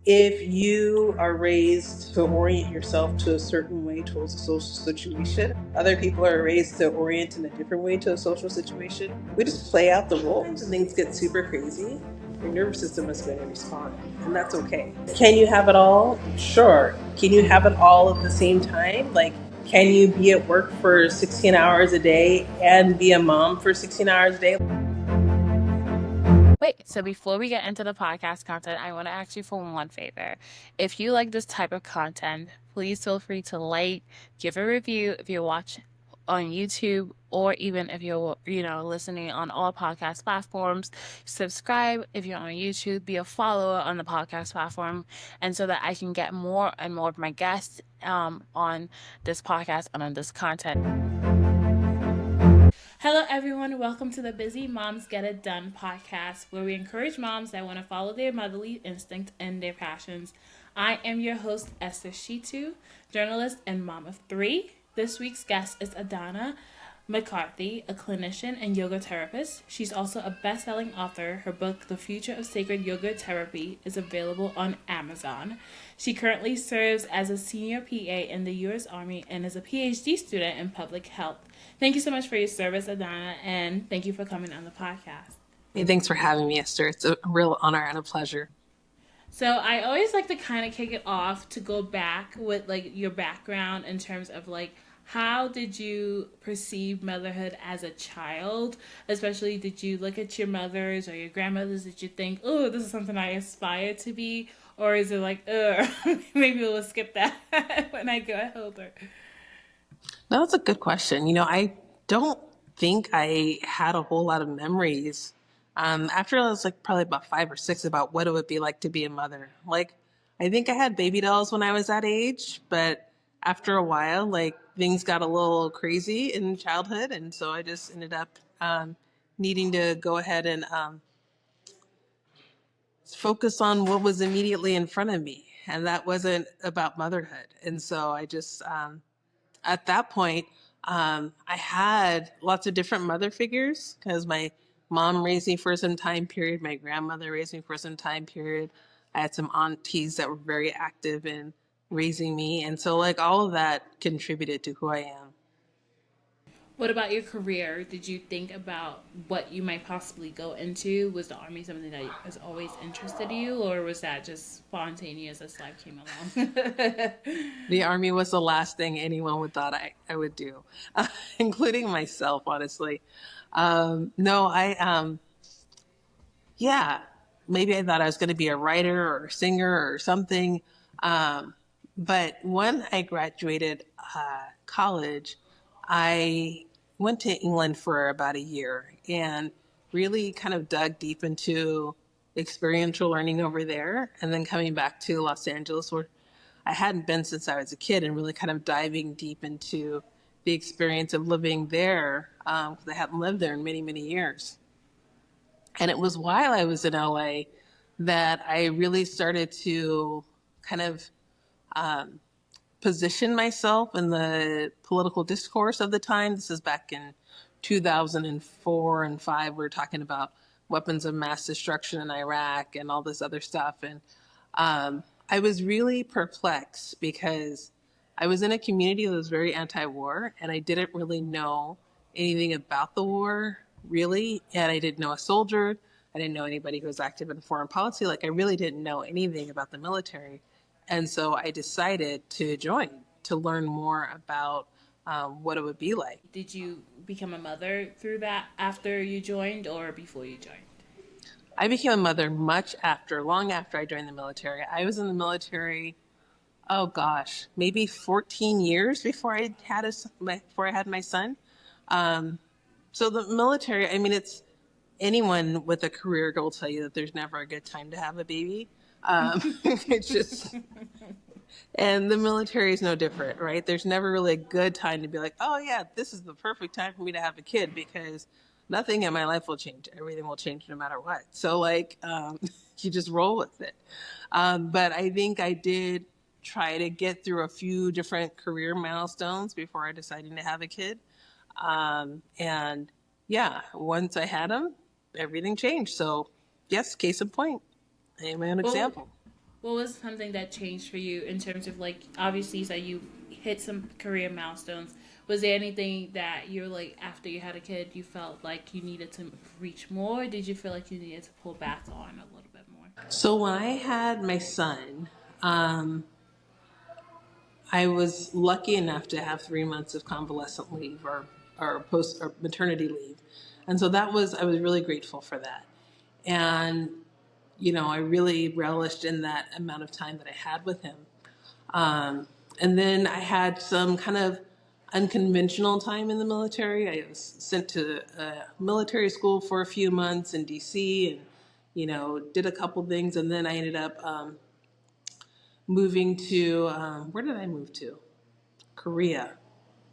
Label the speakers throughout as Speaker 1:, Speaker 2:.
Speaker 1: If you are raised to orient yourself to a certain way towards a social situation, other people are raised to orient in a different way to a social situation. We just play out the roles and things get super crazy. Your nervous system is going to respond, and that's okay. Can you have it all? Sure. Can you have it all at the same time? Like, can you be at work for 16 hours a day and be a mom for 16 hours a day?
Speaker 2: Wait, so before we get into the podcast content, I want to ask you for one favor. If you like this type of content, please feel free to like, give a review if you watch on YouTube, or even if you're, listening on all podcast platforms. Subscribe if you're on YouTube, be a follower on the podcast platform, and so that I can get more and more of my guests on this podcast and on this content. Hello, everyone. Welcome to the Busy Moms Get It Done podcast, where we encourage moms that want to follow their motherly instinct and their passions. I am your host, Esther Shitu, journalist and mom of three. This week's guest is Adana McCarthy, a clinician and yoga therapist. She's also a best-selling author. Her book, The Future of Sacred Yoga Therapy, is available on Amazon. She currently serves as a senior PA in the U.S. Army and is a PhD student in public health. Thank you so much for your service, Adana, and thank you for coming on the podcast.
Speaker 1: Hey, thanks for having me, Esther. It's a real honor and a pleasure.
Speaker 2: So I always like to kind of kick it off to go back with like your background in terms of like how did you perceive motherhood as a child? Especially, did you look at your mothers or your grandmothers? Did you think, oh, this is something I aspire to be? Or is it like, maybe we'll skip that when I get older?
Speaker 1: No, that's a good question. I don't think I had a whole lot of memories after I was like probably about 5 or 6 about what it would be like to be a mother. Like, I think I had baby dolls when I was that age, but after a while, like things got a little crazy in childhood. And so I just ended up needing to go ahead and focus on what was immediately in front of me. And that wasn't about motherhood. And so I just, at that point, I had lots of different mother figures because my mom raised me for some time period. My grandmother raised me for some time period. I had some aunties that were very active in raising me. And so, like, all of that contributed to who I am.
Speaker 2: What about your career? Did you think about what you might possibly go into? Was the Army something that has always interested you, or was that just spontaneous as life came along?
Speaker 1: The Army was the last thing anyone would thought I would do, including myself, honestly. No, yeah, maybe I thought I was going to be a writer or a singer or something. Um, but when I graduated college, I went to England for about a year and really kind of dug deep into experiential learning over there. And then coming back to Los Angeles, where I hadn't been since I was a kid, and really kind of diving deep into the experience of living there because I hadn't lived there in many, many years. And it was while I was in LA that I really started to kind of position myself in the political discourse of the time. This is back in 2004 and 5. We were talking about weapons of mass destruction in Iraq and all this other stuff. And I was really perplexed because I was in a community that was very anti-war, and I didn't really know anything about the war, really. And I didn't know a soldier. I didn't know anybody who was active in foreign policy. Like, I really didn't know anything about the military. And so I decided to join to learn more about what it would be like.
Speaker 2: Did you become a mother through that after you joined or before you joined?
Speaker 1: I became a mother long after I joined the military. I was in the military, oh gosh, maybe 14 years before before I had my son. Um, so the military, I mean, it's anyone with a career will tell you that there's never a good time to have a baby. It's just, and the military is no different, right? There's never really a good time to be like, oh yeah, this is the perfect time for me to have a kid because nothing in my life will change. Everything will change no matter what. So like, you just roll with it. But I think I did try to get through a few different career milestones before I decided to have a kid. And yeah, once I had him, everything changed. So yes, case in point, I am an
Speaker 2: What,
Speaker 1: example.
Speaker 2: What was something that changed for you in terms of like obviously you said you hit some career milestones. Was there anything that you're like after you had a kid you felt like you needed to reach more? Or did you feel like you needed to pull back on a little bit more?
Speaker 1: So when I had my son, I was lucky enough to have 3 months of convalescent leave or post or maternity leave. And so I was really grateful for that. And, I really relished in that amount of time that I had with him. Um, and then I had some kind of unconventional time in the military. I was sent to a military school for a few months in DC and, did a couple things. And then I ended up moving to, where did I move to? Korea.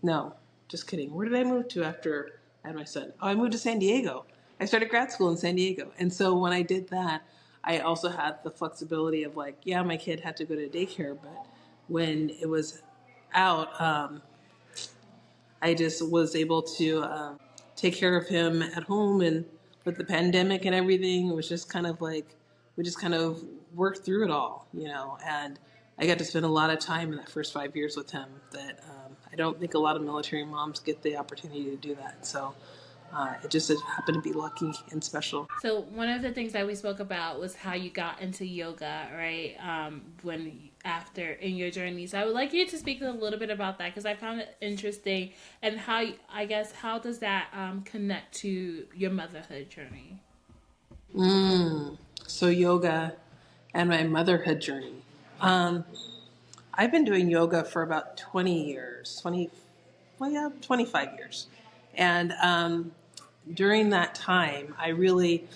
Speaker 1: No, just kidding. Where did I move to after I had my son? Oh, I moved to San Diego. I started grad school in San Diego. And so when I did that, I also had the flexibility of like, yeah, my kid had to go to daycare, but when it was out, I just was able to take care of him at home. And with the pandemic and everything, it was just kind of like, we just kind of worked through it all, and I got to spend a lot of time in that first 5 years with him that I don't think a lot of military moms get the opportunity to do that. So it happened to be lucky and special.
Speaker 2: So one of the things that we spoke about was how you got into yoga, right? When after in your journey, so I would like you to speak a little bit about that because I found it interesting and how I guess how does that connect to your motherhood journey?
Speaker 1: So yoga and my motherhood journey. Um, I've been doing yoga for about 20 years, 20, well, yeah, 25 years. And during that time, I really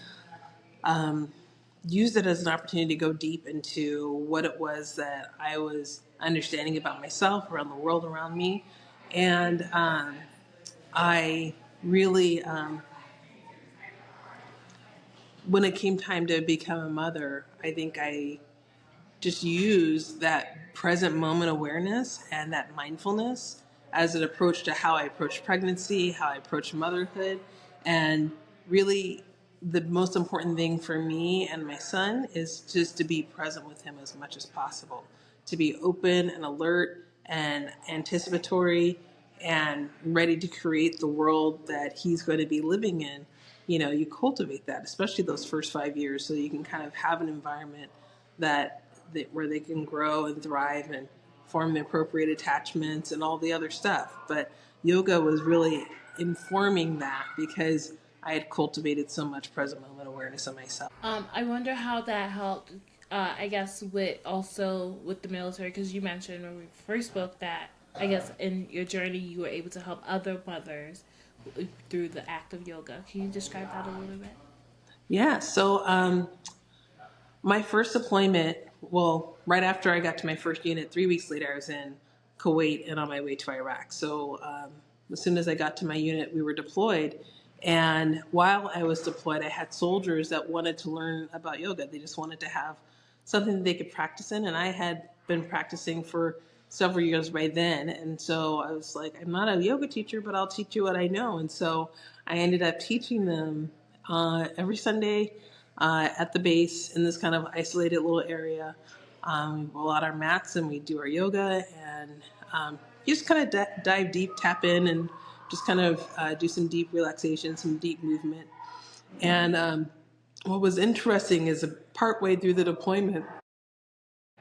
Speaker 1: used it as an opportunity to go deep into what it was that I was understanding about myself, around the world around me. And I really, when it came time to become a mother, I think I just use that present moment awareness and that mindfulness as an approach to how I approach pregnancy, how I approach motherhood. And really, the most important thing for me and my son is just to be present with him as much as possible, to be open and alert and anticipatory and ready to create the world that he's going to be living in. You cultivate that, especially those first 5 years, so you can kind of have an environment where they can grow and thrive and form the appropriate attachments and all the other stuff. But yoga was really informing that because I had cultivated so much present moment awareness of myself.
Speaker 2: I wonder how that helped. I guess with also with the military because you mentioned when we first spoke that I guess in your journey you were able to help other mothers through the act of yoga. Can you describe that a little bit?
Speaker 1: Yeah. So my first deployment, well, right after I got to my first unit, 3 weeks later, I was in Kuwait and on my way to Iraq. So as soon as I got to my unit, we were deployed. And while I was deployed, I had soldiers that wanted to learn about yoga. They just wanted to have something that they could practice in. And I had been practicing for several years by then. And so I was like, I'm not a yoga teacher, but I'll teach you what I know. And so I ended up teaching them every Sunday at the base in this kind of isolated little area. We roll out our mats and we do our yoga and you just kind of dive deep, tap in, and just kind of do some deep relaxation, some deep movement. And what was interesting is partway through the deployment,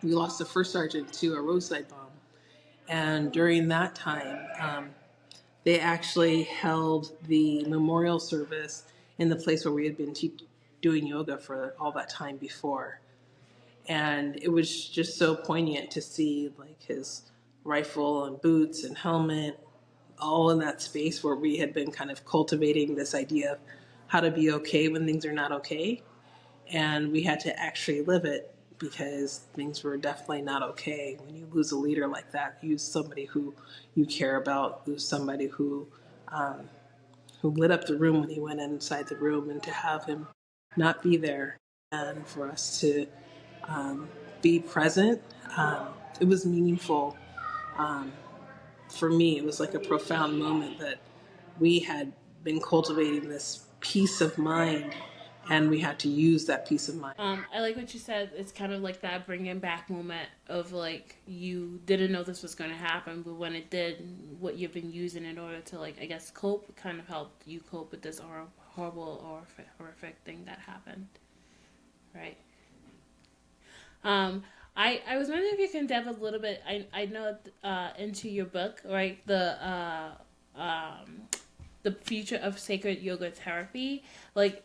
Speaker 1: we lost the first sergeant to a roadside bomb. And during that time, they actually held the memorial service in the place where we had been doing yoga for all that time before. And it was just so poignant to see like his rifle and boots and helmet all in that space where we had been kind of cultivating this idea of how to be okay when things are not okay. And we had to actually live it because things were definitely not okay. When you lose a leader like that, you lose somebody who you care about, lose somebody who lit up the room when he went inside the room, and to have him not be there and for us to be present, it was meaningful. For me, it was like a profound moment that we had been cultivating this peace of mind and we had to use that peace of mind.
Speaker 2: I like what you said. It's kind of like that bringing back moment of like you didn't know this was going to happen, but when it did, what you've been using in order to like I guess cope kind of helped you cope with this horrible or horrific thing that happened, right? Um, I was wondering if you can delve a little bit. I know into your book, right? The future of sacred yoga therapy. Like,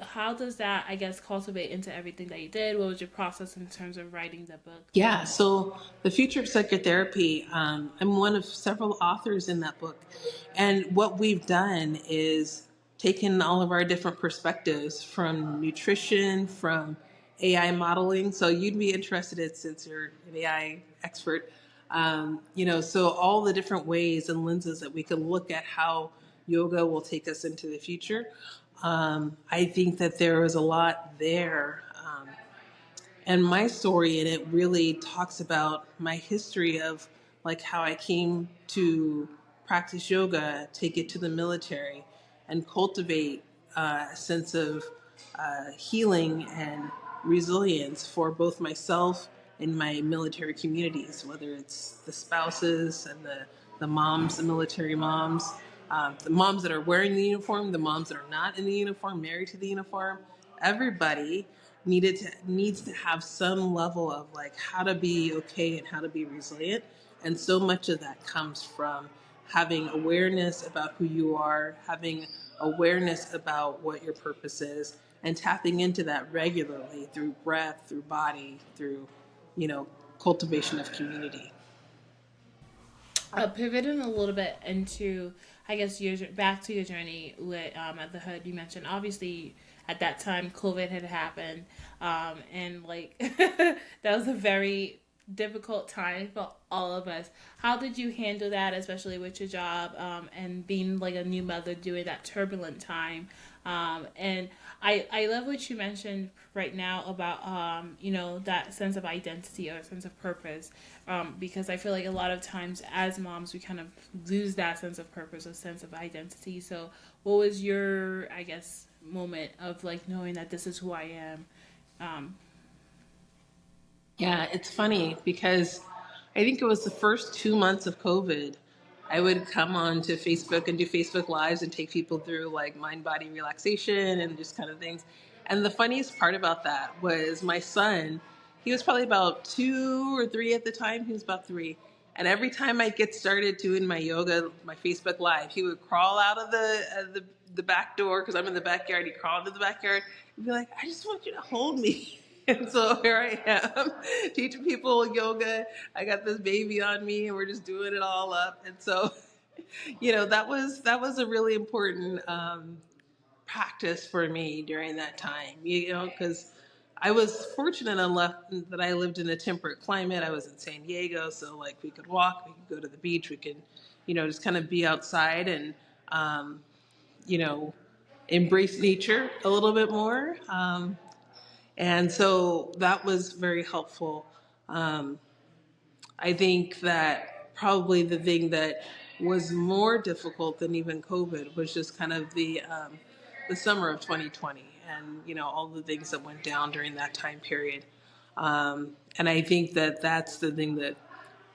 Speaker 2: how does that, I guess, cultivate into everything that you did? What was your process in terms of writing the book?
Speaker 1: Yeah, so the future of psychotherapy, I'm one of several authors in that book. And what we've done is taken all of our different perspectives from nutrition, from AI modeling. So you'd be interested in, since you're an AI expert, so all the different ways and lenses that we could look at how yoga will take us into the future. I think that there is a lot there. And my story in it really talks about my history of like how I came to practice yoga, take it to the military, and cultivate a sense of healing and resilience for both myself and my military communities, whether it's the spouses and the moms, the military moms, the moms that are wearing the uniform, the moms that are not in the uniform, married to the uniform. Everybody needs to have some level of like how to be okay and how to be resilient, and so much of that comes from having awareness about who you are, having awareness about what your purpose is, and tapping into that regularly through breath, through body, through you know cultivation of community.
Speaker 2: Pivoting a little bit into, I guess, back to your journey with Motherhood. You mentioned obviously at that time COVID had happened, and like that was a very difficult time for all of us. How did you handle that, especially with your job and being like a new mother during that turbulent time? And I love what you mentioned right now about that sense of identity or sense of purpose, because I feel like a lot of times as moms we kind of lose that sense of purpose or sense of identity. So what was your, I guess, moment of like knowing that this is who I am? Um,
Speaker 1: Yeah, it's funny because I think it was the first 2 months of COVID. I would come on to Facebook and do Facebook Lives and take people through like mind body relaxation and just kind of things. And the funniest part about that was my son, he was probably about 2 or 3 at the time. He was about 3. And every time I get started doing my yoga, my Facebook Live, he would crawl out of the back door because I'm in the backyard. He'd crawl into the backyard and be like, I just want you to hold me. And so here I am teaching people yoga. I got this baby on me and we're just doing it all up. And so, that was a really important practice for me during that time, because I was fortunate enough that I lived in a temperate climate. I was in San Diego, so like we could walk, we could go to the beach, we could, just kind of be outside and, um, you know, embrace nature a little bit more. And so that was very helpful. Um, I think that probably the thing that was more difficult than even COVID was just kind of the summer of 2020 and all the things that went down during that time period. And I think that that's the thing that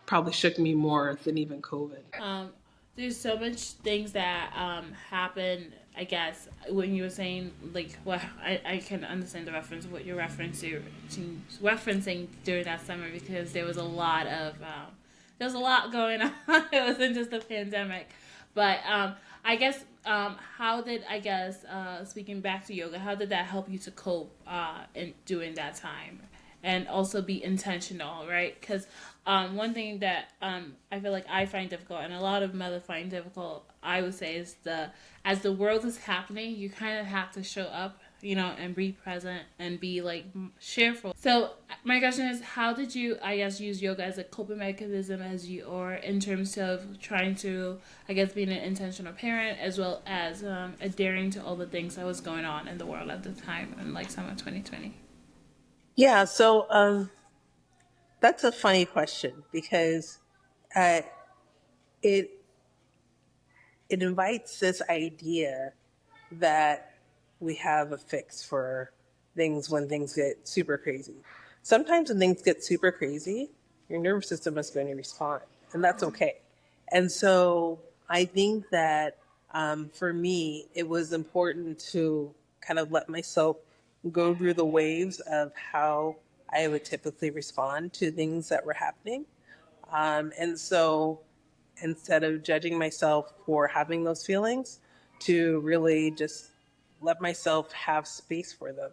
Speaker 1: probably shook me more than even COVID.
Speaker 2: Um, there's so much things that happen. I guess when you were saying like, well, I can understand the reference of what you're referencing during that summer because there was a lot going on. It wasn't just a pandemic, but I guess how did I guess speaking back to yoga, how did that help you to cope in during that time? And also be intentional, right? Because one thing that I feel like I find difficult, and a lot of mothers find difficult, I would say, is as the world is happening, you kind of have to show up, and be present and be like cheerful. So my question is, how did you, I guess, use yoga as a coping mechanism or in terms of trying to, I guess, being an intentional parent as well as adhering to all the things that was going on in the world at the time in like summer 2020?
Speaker 1: Yeah, so that's a funny question because uh, it it invites this idea that we have a fix for things when things get super crazy. Sometimes when things get super crazy, your nervous system is going to respond, and that's okay. And so I think that for me, it was important to kind of let myself go through the waves of how I would typically respond to things that were happening. And so instead of judging myself for having those feelings, to really just let myself have space for them.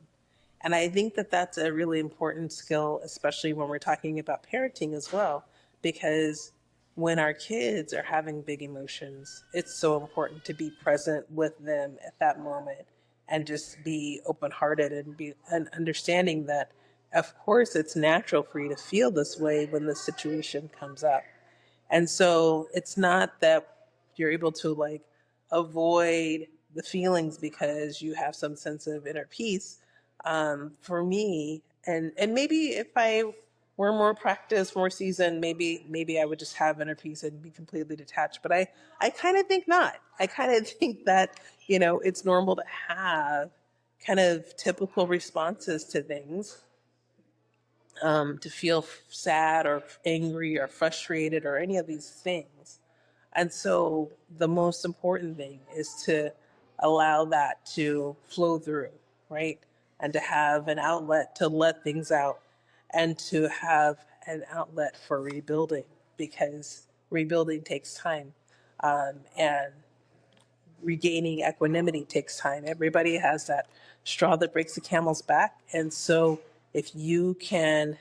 Speaker 1: And I think that that's a really important skill, especially when we're talking about parenting as well, because when our kids are having big emotions, it's so important to be present with them at that moment and just be open hearted and be and understanding that, of course, it's natural for you to feel this way when the situation comes up. And so it's not that you're able to like avoid the feelings because you have some sense of inner peace. For me, and maybe if I were more practiced, more seasoned, maybe I would just have inner peace and be completely detached. But I kind of think not. I kind of think that it's normal to have kind of typical responses to things, to feel sad or angry or frustrated or any of these things. And so the most important thing is to allow that to flow through, right? And to have an outlet to let things out and to have an outlet for rebuilding because rebuilding takes time. And regaining equanimity takes time. Everybody has that straw that breaks the camel's back. And so if you can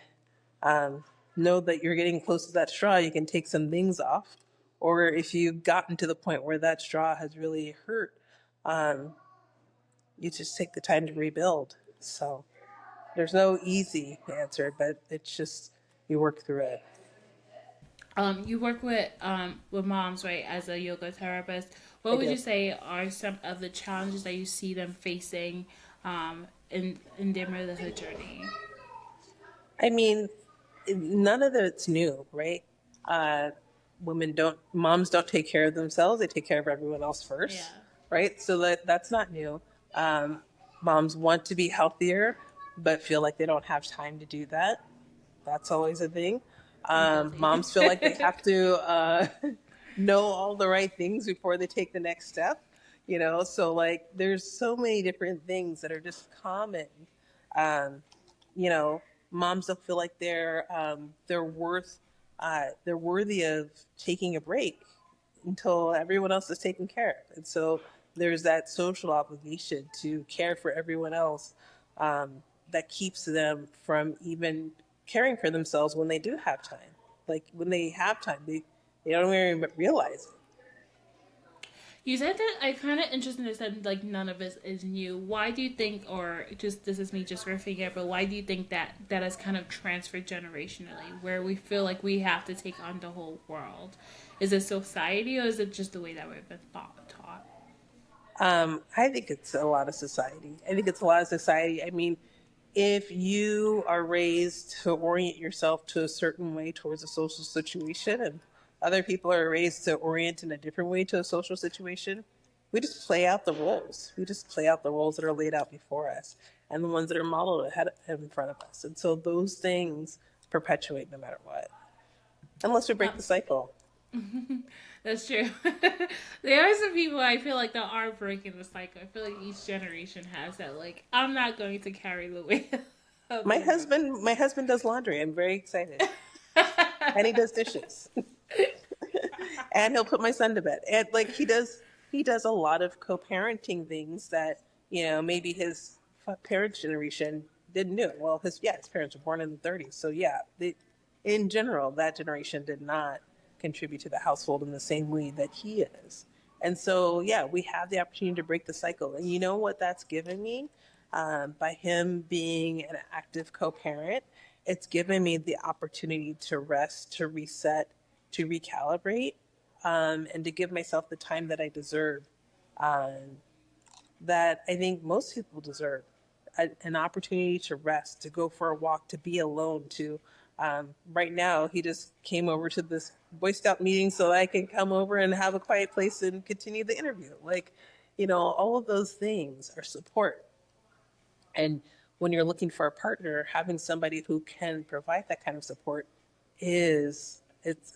Speaker 1: know that you're getting close to that straw, you can take some things off. Or if you've gotten to the point where that straw has really hurt, um, you just take the time to rebuild. So there's no easy answer, but it's just you work through it.
Speaker 2: You work with moms, right, as a yoga therapist.
Speaker 1: I
Speaker 2: What would you
Speaker 1: do.
Speaker 2: say are some of the challenges that you see them facing in their motherhood journey?
Speaker 1: I mean, none of it's new, right? Uh, moms don't take care of themselves; they take care of everyone else
Speaker 2: Yeah.
Speaker 1: first, right? So that's not new. Moms want to be healthier, but feel like they don't have time to do that. That's always a thing.
Speaker 2: I'm guilty.
Speaker 1: Moms feel like they have to know all the right things before they take the next step. So like there's so many different things that are just common. Um, you know, Moms don't feel like they're worthy of taking a break until everyone else is taken care of. And so there's that social obligation to care for everyone else, that keeps them from even caring for themselves when they do have time. Like when they have time, they don't even realize it.
Speaker 2: You said that I kind of interested in said like none of it is new. Why do you think, or just this is me just riffing it, but why do you think that that has kind of transferred generationally, where we feel like we have to take on the whole world? Is it society, or is it just the way that we've been taught?
Speaker 1: I think it's a lot of society. I think it's a lot of society. I mean, if you are raised to orient yourself to a certain way towards a social situation, and other people are raised to orient in a different way to a social situation, we just play out the roles. We just play out the roles that are laid out before us and the ones that are modeled ahead in front of us. And so those things perpetuate no matter what, unless we break the cycle.
Speaker 2: That's true. There are some people I feel like that are breaking the cycle. I feel like each generation has that. Like, I'm not going to carry the weight of
Speaker 1: My
Speaker 2: the world.
Speaker 1: husband, my husband does laundry. I'm very excited, and he does dishes. And he'll put my son to bed. And like he does a lot of co-parenting things that maybe his parents' generation didn't do. Well, his parents were born in the 30s, so yeah, in general, that generation did not contribute to the household in the same way that he is. And so, yeah, we have the opportunity to break the cycle. And you know what that's given me? By him being an active co parent, it's given me the opportunity to rest, to reset, to recalibrate, and to give myself the time that I deserve, um, that I think most people deserve an opportunity to rest, to go for a walk, to be alone. Right now, he just came over to this Boy Scout meeting so I can come over and have a quiet place and continue the interview. Like, All of those things are support. And when you're looking for a partner, having somebody who can provide that kind of support is it's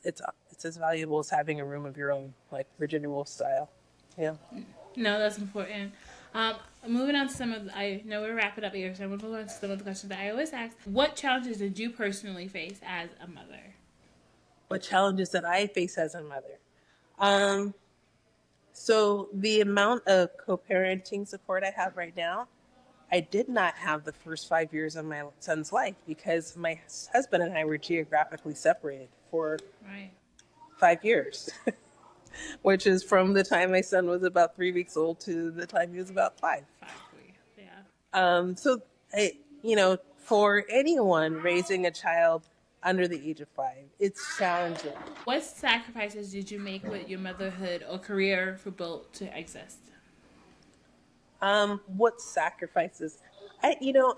Speaker 1: as valuable as having a room of your own, like Virginia Woolf style. Yeah.
Speaker 2: No, that's important. Um, Moving on to I know we're wrapping up here, so I'm going to move on to some of the questions that I always ask. What challenges did you personally face as a mother?
Speaker 1: What challenges that I face as a mother? Um, so the amount of co-parenting support I have right now, I did not have the first 5 years of my son's life because my husband and I were geographically separated for
Speaker 2: Right.
Speaker 1: 5 years, which is from the time my son was about 3 weeks old to the time he was about five.
Speaker 2: 5 weeks. Yeah.
Speaker 1: So, for anyone raising a child under the age of 5, it's challenging.
Speaker 2: What sacrifices did you make with your motherhood or career for both to exist?
Speaker 1: What sacrifices? I, you know,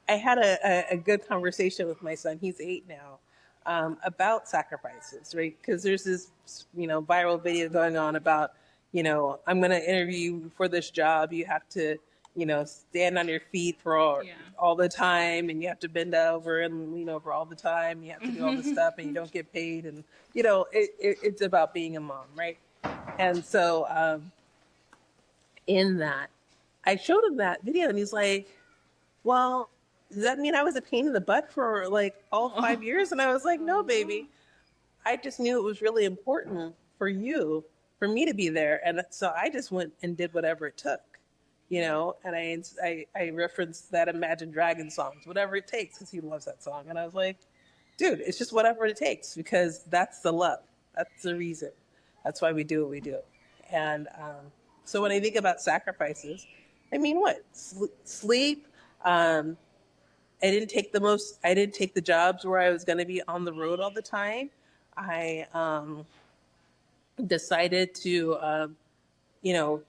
Speaker 1: I had a good conversation with my son. He's 8 now. About sacrifices, right? Because there's this, viral video going on about, I'm going to interview you for this job. You have to, stand on your feet for
Speaker 2: Yeah.
Speaker 1: all the time, and you have to bend over and lean over all the time. You have to do all this stuff, and you don't get paid. And it's about being a mom, right? And so, in that, I showed him that video, and he's like, well, does that mean I was a pain in the butt for like all 5 years? And I was like, no, baby. I just knew it was really important for me to be there. And so I just went and did whatever it took, and I referenced that Imagine Dragons songs, whatever it takes, because he loves that song. And I was like, dude, it's just whatever it takes, because that's the love. That's the reason. That's why we do what we do. And so when I think about sacrifices, I mean, what? Sleep. I didn't take the jobs where I was going to be on the road all the time. I decided to,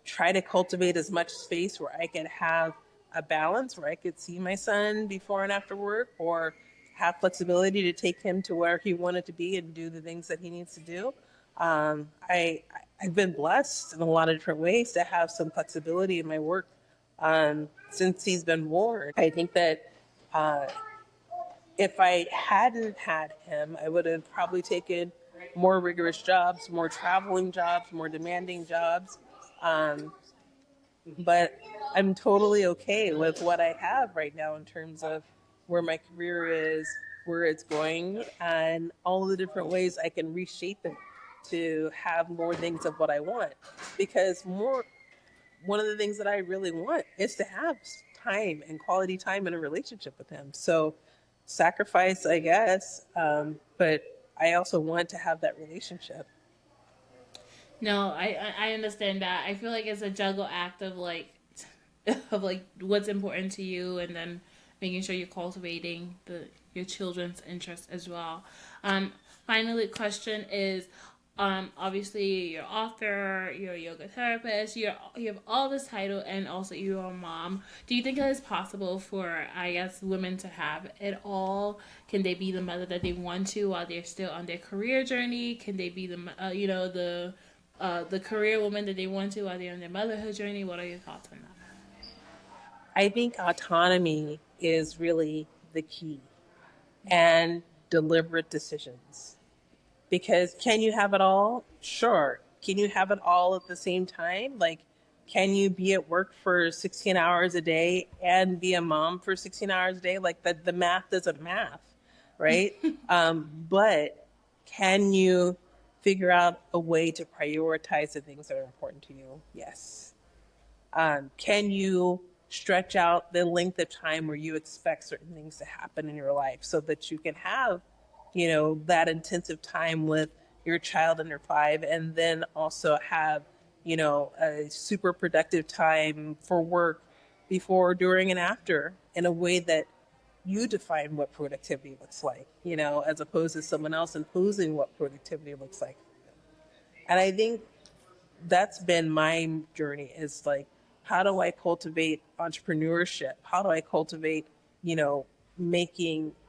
Speaker 1: try to cultivate as much space where I could have a balance, where I could see my son before and after work, or have flexibility to take him to where he wanted to be and do the things that he needs to do. Um, I, I've been blessed in a lot of different ways to have some flexibility in my work since he's been born. I think that uh, if I hadn't had him, I would have probably taken more rigorous jobs, more traveling jobs, more demanding jobs. Um, but I'm totally okay with what I have right now in terms of where my career is, where it's going, and all the different ways I can reshape it to have more things of what I want. Because one of the things that I really want is to have time and quality time in a relationship with him. So sacrifice, I guess, but I also want to have that relationship.
Speaker 2: No, I understand that. I feel like it's a juggle act of like of like what's important to you, and then making sure you're cultivating the your children's interests as well. Finally, question is, obviously you're author, you're a yoga therapist, you have all this title, and also you're a mom. Do you think it is possible for, I guess, women to have it all? Can they be the mother that they want to while they're still on their career journey? Can they be the career woman that they want to while they're on their motherhood journey? What are your thoughts on that?
Speaker 1: I think autonomy is really the key, and deliberate decisions. Because can you have it all? Sure. Can you have it all at the same time? Like, can you be at work for 16 hours a day and be a mom for 16 hours a day? Like, the math doesn't math, right? But can you figure out a way to prioritize the things that are important to you? Yes. Can you stretch out the length of time where you expect certain things to happen in your life so that you can have, that intensive time with your child under 5, and then also have, a super productive time for work before, during, and after in a way that you define what productivity looks like, as opposed to someone else imposing what productivity looks like. And I think that's been my journey, is like, how do I cultivate entrepreneurship? How do I cultivate, you know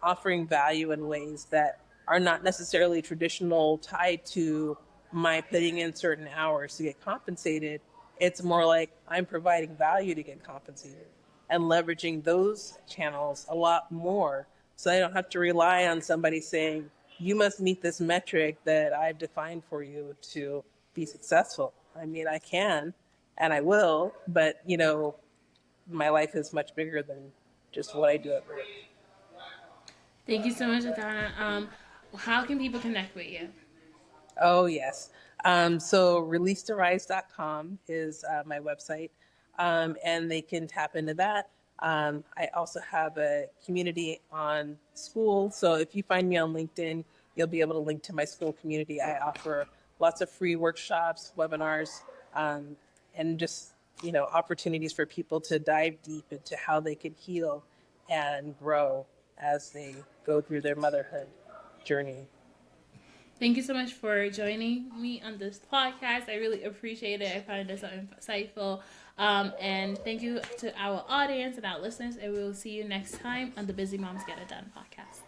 Speaker 1: offering value in ways that are not necessarily traditional, tied to my putting in certain hours to get compensated. It's more like I'm providing value to get compensated and leveraging those channels a lot more so I don't have to rely on somebody saying, you must meet this metric that I've defined for you to be successful. I mean, I can and I will, but my life is much bigger than just what I do at work.
Speaker 2: Thank you so much, Adana. How can people connect with you?
Speaker 1: Oh, yes. So releasetorise.com is my website, and they can tap into that. I also have a community on school. So if you find me on LinkedIn, you'll be able to link to my school community. I offer lots of free workshops, webinars, um, and just, opportunities for people to dive deep into how they can heal and grow as they go through their motherhood journey.
Speaker 2: Thank you so much for joining me on this podcast. I really appreciate it. I find it so insightful. And thank you to our audience and our listeners. And we will see you next time on the Busy Moms Get It Done podcast.